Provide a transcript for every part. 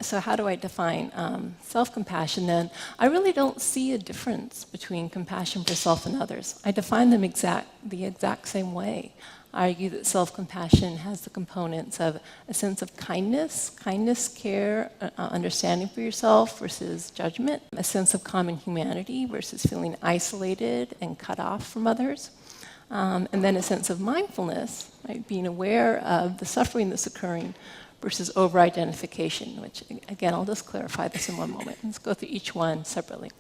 So how do I define self-compassion then? I really don't see a difference between compassion for self and others. I define them the exact same way. I argue that self-compassion has the components of a sense of kindness, care, understanding for yourself versus judgment, a sense of common humanity versus feeling isolated and cut off from others, and then a sense of mindfulness, right, being aware of the suffering that's occurring versus over-identification, which, again, I'll just clarify this in one moment. Let's go through each one separately.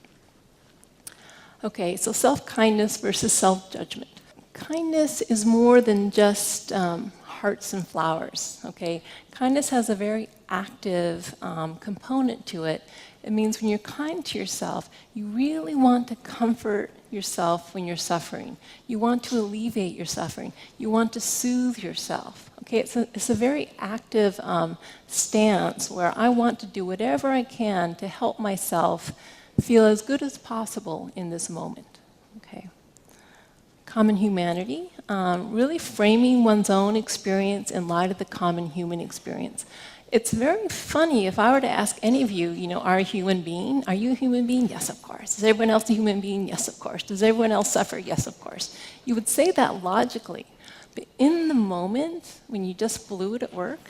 Okay, so self-kindness versus self-judgment. Kindness is more than just hearts and flowers, okay? Kindness has a very active component to it. It means when you're kind to yourself, you really want to comfort yourself when you're suffering. You want to alleviate your suffering. You want to soothe yourself, okay? It's a very active stance where I want to do whatever I can to help myself feel as good as possible in this moment, okay? Common humanity, really framing one's own experience in light of the common human experience. It's very funny if I were to ask any of you, are you a human being? Are you a human being? Yes, of course. Is everyone else a human being? Yes, of course. Does everyone else suffer? Yes, of course. You would say that logically. But in the moment, when you just blew it at work,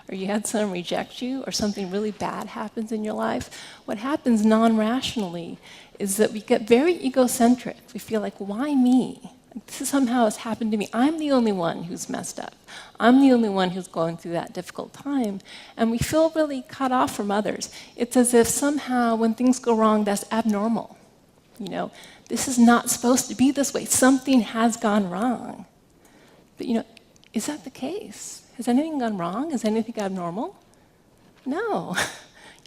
or you had someone reject you, or something really bad happens in your life, what happens non-rationally is that we get very egocentric. We feel like, why me? This somehow has happened to me. I'm the only one who's messed up. I'm the only one who's going through that difficult time. And we feel really cut off from others. It's as if somehow when things go wrong, that's abnormal. This is not supposed to be this way. Something has gone wrong. But is that the case? Has anything gone wrong? Is anything abnormal? No.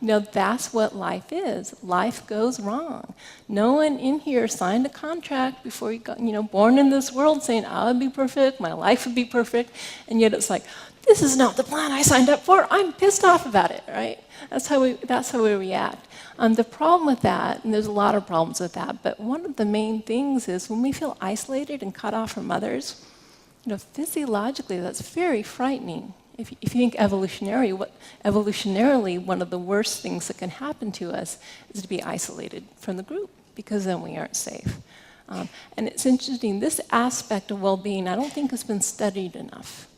That's what life is. Life goes wrong. No one in here signed a contract before you got, born in this world saying, I would be perfect, my life would be perfect, and yet it's like, this is not the plan I signed up for. I'm pissed off about it, right? That's how we react. The problem with that, and there's a lot of problems with that, but one of the main things is when we feel isolated and cut off from others, physiologically, that's very frightening. If you think evolutionarily, one of the worst things that can happen to us is to be isolated from the group, because then we aren't safe. And it's interesting, this aspect of well-being, I don't think has been studied enough.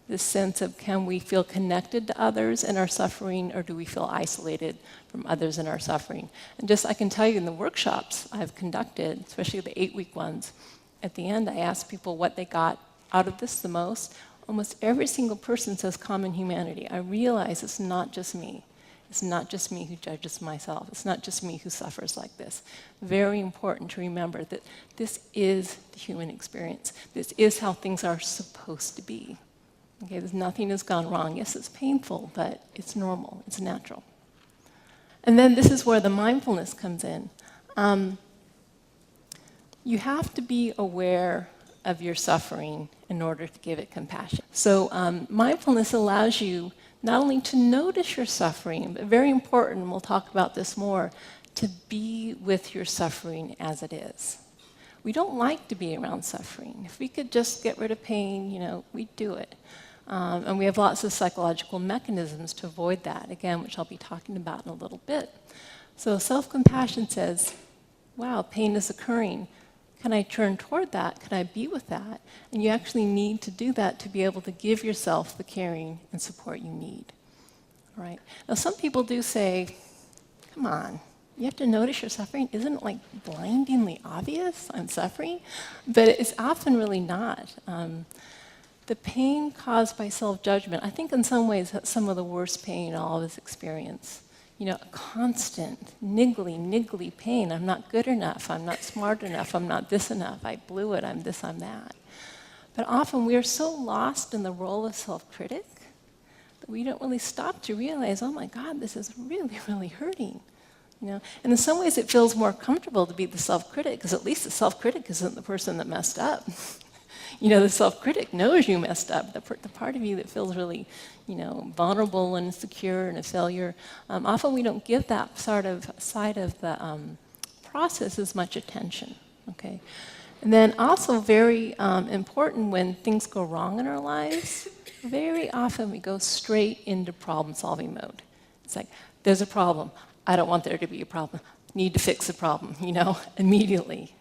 This sense of, can we feel connected to others in our suffering, or do we feel isolated from others in our suffering? And I can tell you in the workshops I've conducted, especially the 8-week ones, at the end I asked people what they got out of this the most. Almost every single person says common humanity. I realize it's not just me. It's not just me who judges myself. It's not just me who suffers like this. Very important to remember that this is the human experience. This is how things are supposed to be. Okay, nothing has gone wrong. Yes, it's painful, but it's normal. It's natural. And then this is where the mindfulness comes in. You have to be aware of your suffering in order to give it compassion. So mindfulness allows you not only to notice your suffering, but very important, and we'll talk about this more, to be with your suffering as it is. We don't like to be around suffering. If we could just get rid of pain, we'd do it. And we have lots of psychological mechanisms to avoid that, again, which I'll be talking about in a little bit. So self-compassion says, wow, pain is occurring. Can I turn toward that? Can I be with that? And you actually need to do that to be able to give yourself the caring and support you need. All right? Now, some people do say, come on, you have to notice your suffering. Isn't it like blindingly obvious I'm suffering? But it's often really not. The pain caused by self-judgment, I think in some ways that's some of the worst pain all of us experience. A constant, niggly pain. I'm not good enough. I'm not smart enough. I'm not this enough. I blew it. I'm this, I'm that. But often we are so lost in the role of self-critic that we don't really stop to realize, oh my God, this is really, really hurting. And in some ways it feels more comfortable to be the self-critic, because at least the self-critic isn't the person that messed up. The self-critic knows you messed up. The part of you that feels really, vulnerable and insecure and a failure. Often we don't give that sort of side of the process as much attention. Okay, and then also very important when things go wrong in our lives. Very often we go straight into problem-solving mode. It's like, there's a problem. I don't want there to be a problem. Need to fix the problem, immediately.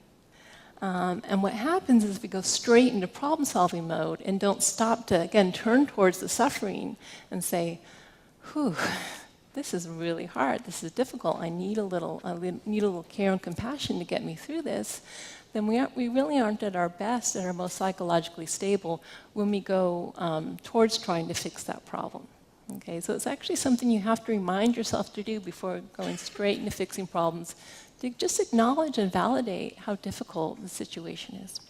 And what happens is we go straight into problem-solving mode and don't stop to, again, turn towards the suffering and say, whew, this is really hard. This is difficult. I need a little care and compassion to get me through this. Then we really aren't at our best and our most psychologically stable when we go towards trying to fix that problem. Okay, so it's actually something you have to remind yourself to do before going straight into fixing problems, to just acknowledge and validate how difficult the situation is.